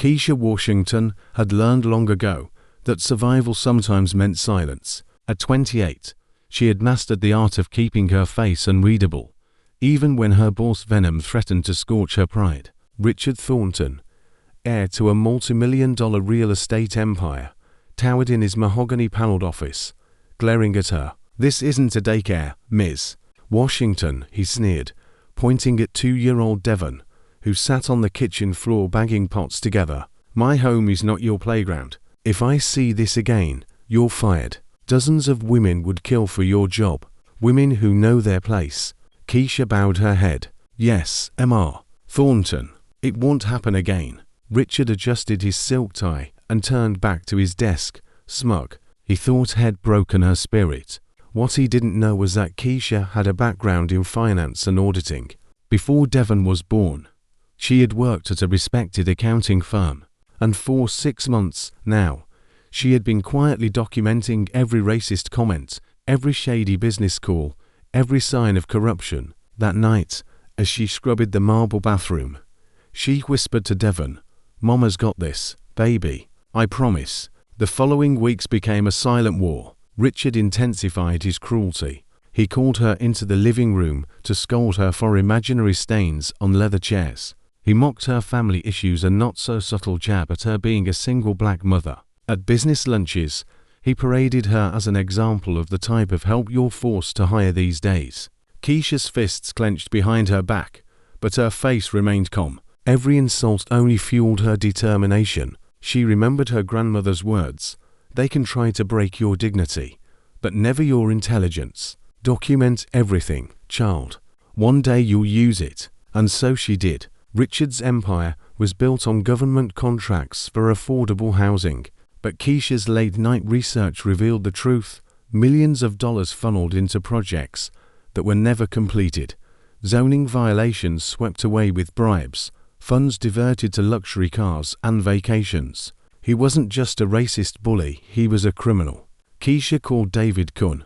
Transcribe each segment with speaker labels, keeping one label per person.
Speaker 1: Keisha Washington had learned long ago that survival sometimes meant silence. At 28, she had mastered the art of keeping her face unreadable, even when her boss venom threatened to scorch her pride. Richard Thornton, heir to a multi-million-dollar real estate empire, towered in his mahogany-paneled office, glaring at her. "This isn't a daycare, Ms. Washington," he sneered, pointing at 2-year-old Devon, who sat on the kitchen floor banging pots together. "My home is not your playground. If I see this again, you're fired. Dozens of women would kill for your job. Women who know their place." Keisha bowed her head. "Yes, Mr. Thornton. It won't happen again." Richard adjusted his silk tie and turned back to his desk, smug. He thought had broken her spirit. What he didn't know was that Keisha had a background in finance and auditing. Before Devon was born, she had worked at a respected accounting firm, and for 6 months now, she had been quietly documenting every racist comment, every shady business call, every sign of corruption. That night, as she scrubbed the marble bathroom, she whispered to Devon, "Mama's got this, baby. I promise." The following weeks became a silent war. Richard intensified his cruelty. He called her into the living room to scold her for imaginary stains on leather chairs. He mocked her family issues and not-so-subtle jab at her being a single black mother. At business lunches, he paraded her as an example of the type of help you're forced to hire these days. Keisha's fists clenched behind her back, but her face remained calm. Every insult only fueled her determination. She remembered her grandmother's words, "They can try to break your dignity, but never your intelligence. Document everything, child. One day you'll use it." And so she did. Richard's empire was built on government contracts for affordable housing, but Keisha's late-night research revealed the truth. Millions of dollars funneled into projects that were never completed. Zoning violations swept away with bribes. Funds diverted to luxury cars and vacations. He wasn't just a racist bully, he was a criminal. Keisha called David Kuhn,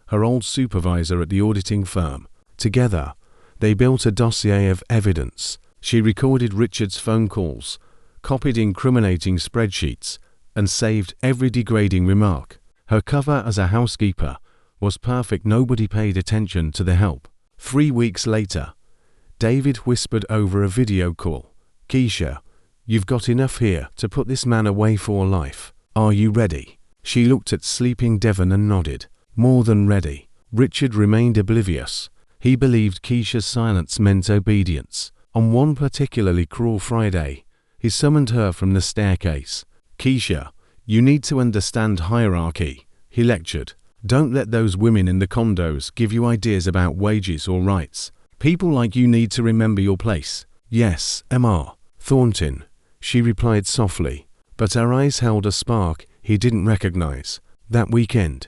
Speaker 1: her old supervisor at the auditing firm. Together, they built a dossier of evidence. She recorded Richard's phone calls, copied incriminating spreadsheets, and saved every degrading remark. Her cover as a housekeeper was perfect. Nobody paid attention to the help. 3 weeks later, David whispered over a video call, "Keisha, you've got enough here to put this man away for life. Are you ready?" She looked at sleeping Devon and nodded. More than ready. Richard remained oblivious. He believed Keisha's silence meant obedience. On one particularly cruel Friday, he summoned her from the staircase. "Keisha, you need to understand hierarchy," he lectured. "Don't let those women in the condos give you ideas about wages or rights. People like you need to remember your place." "Yes, Mr. Thornton," she replied softly, but her eyes held a spark he didn't recognize. That weekend,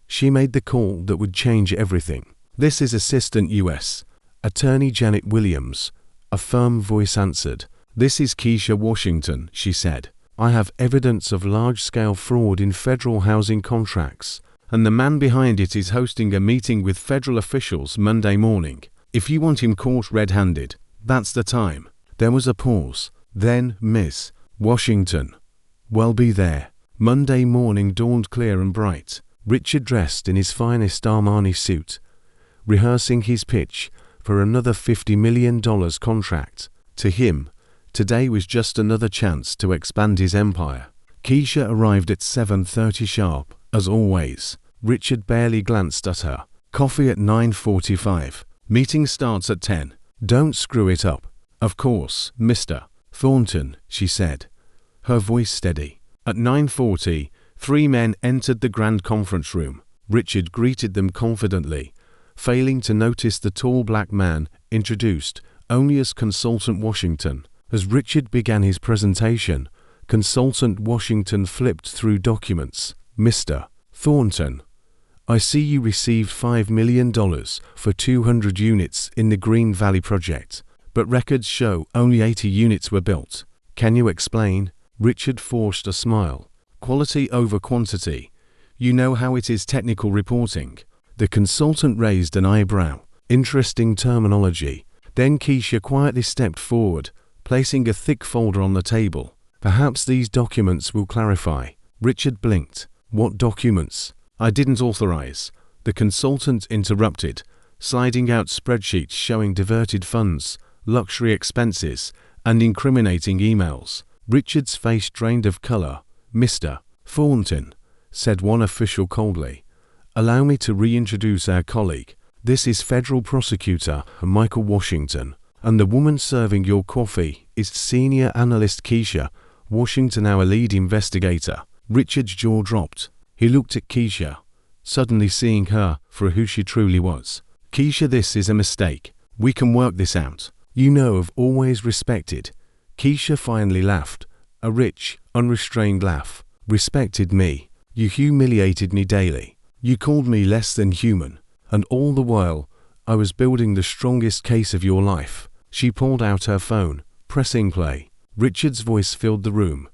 Speaker 1: she made the call that would change everything. "This is Assistant U.S. Attorney Janet Williams," a firm voice answered. "This is Keisha Washington," she said. "I have evidence of large-scale fraud in federal housing contracts, and the man behind it is hosting a meeting with federal officials Monday morning. If you want him caught red-handed, that's the time." There was a pause. Then, "Miss Washington, we'll be there." Monday morning dawned clear and bright. Richard dressed in his finest Armani suit, rehearsing his pitch for another $50 million contract. To him, today was just another chance to expand his empire. Keisha arrived at 7:30 sharp, as always. Richard barely glanced at her. "Coffee at 9:45. Meeting starts at 10. Don't screw it up." "Of course, Mr. Thornton," she said, her voice steady. At 9:40, 3 men entered the grand conference room. Richard greeted them confidently, failing to notice the tall black man introduced only as Consultant Washington. As Richard began his presentation, Consultant Washington flipped through documents. "Mr. Thornton, I see you received $5 million for 200 units in the Green Valley project, but records show only 80 units were built. Can you explain?" Richard forced a smile. "Quality over quantity. You know how it is technical reporting." The consultant raised an eyebrow. "Interesting terminology." Then Keisha quietly stepped forward, placing a thick folder on the table. Perhaps these documents will clarify. Richard blinked. What documents? I didn't authorize. The consultant interrupted, sliding out spreadsheets showing diverted funds, luxury expenses, and incriminating emails. Richard's face drained of color. Mr. Thornton, said one official coldly, allow me to reintroduce our colleague. This is Federal Prosecutor Michael Washington, and the woman serving your coffee is Senior Analyst Keisha Washington, our lead investigator. Richard's jaw dropped. He looked at Keisha, suddenly seeing her for who she truly was. Keisha, this is a mistake. We can work this out. You know I've always respected. Keisha finally laughed, a rich, unrestrained laugh. Respected me. You humiliated me daily. You called me less than human. And all the while, I was building the strongest case of your life. She pulled out her phone, pressing play. Richard's voice filled the room.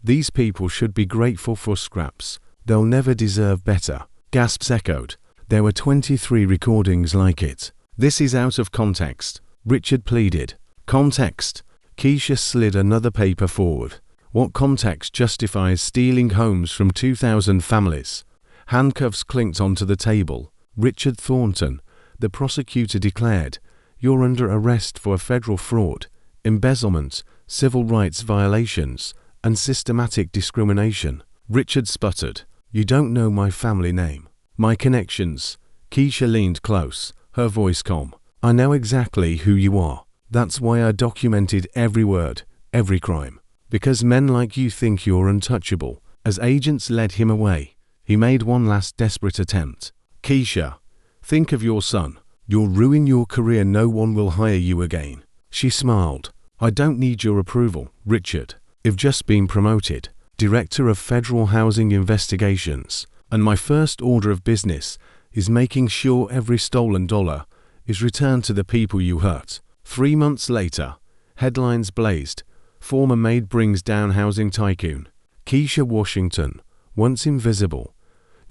Speaker 1: These people should be grateful for scraps. They'll never deserve better. Gasps echoed. There were 23 recordings like it. This is out of context, Richard pleaded. Context. Keisha slid another paper forward. What context justifies stealing homes from 2,000 families? Handcuffs clinked onto the table. Richard Thornton, the prosecutor declared, you're under arrest for federal fraud, embezzlement, civil rights violations, and systematic discrimination. Richard sputtered. You don't know my family name. My connections. Keisha leaned close, her voice calm. I know exactly who you are. That's why I documented every word, every crime. Because men like you think you're untouchable. As agents led him away, he made one last desperate attempt. Keisha, think of your son. You'll ruin your career. No one will hire you again. She smiled. I don't need your approval, Richard. I've just been promoted. Director of Federal Housing Investigations. And my first order of business is making sure every stolen dollar is returned to the people you hurt. 3 months later, headlines blazed. Former maid brings down housing tycoon. Keisha Washington, once invisible,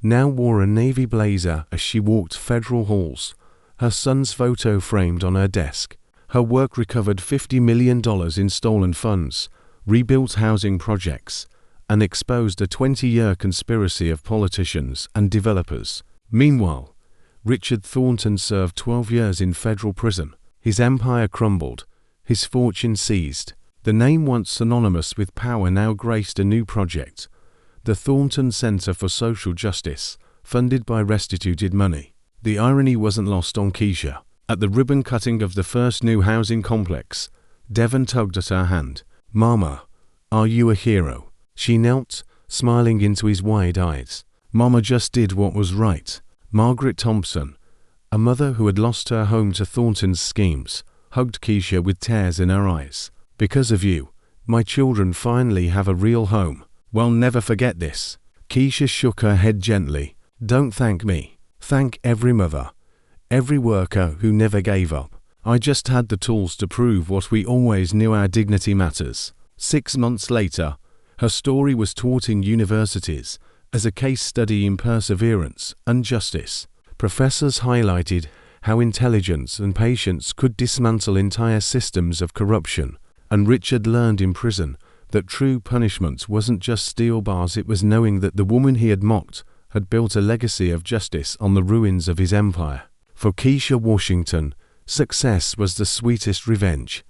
Speaker 1: now wore a navy blazer as she walked federal halls, her son's photo framed on her desk. Her work recovered $50 million in stolen funds, rebuilt housing projects, and exposed a 20-year conspiracy of politicians and developers. Meanwhile, Richard Thornton served 12 years in federal prison. His empire crumbled, his fortune seized. The name once synonymous with power now graced a new project, the Thornton Center for Social Justice, funded by restituted money. The irony wasn't lost on Keisha. At the ribbon cutting of the first new housing complex, Devon tugged at her hand. Mama, are you a hero? She knelt, smiling into his wide eyes. Mama just did what was right. Margaret Thompson, a mother who had lost her home to Thornton's schemes, hugged Keisha with tears in her eyes. Because of you, my children finally have a real home. We'll never forget this. Keisha shook her head gently. Don't thank me. Thank every mother, every worker who never gave up. I just had the tools to prove what we always knew, our dignity matters. 6 months later, her story was taught in universities as a case study in perseverance and justice. Professors highlighted how intelligence and patience could dismantle entire systems of corruption. And Richard learned in prison that true punishment wasn't just steel bars, it was knowing that the woman he had mocked had built a legacy of justice on the ruins of his empire. For Keisha Washington, success was the sweetest revenge.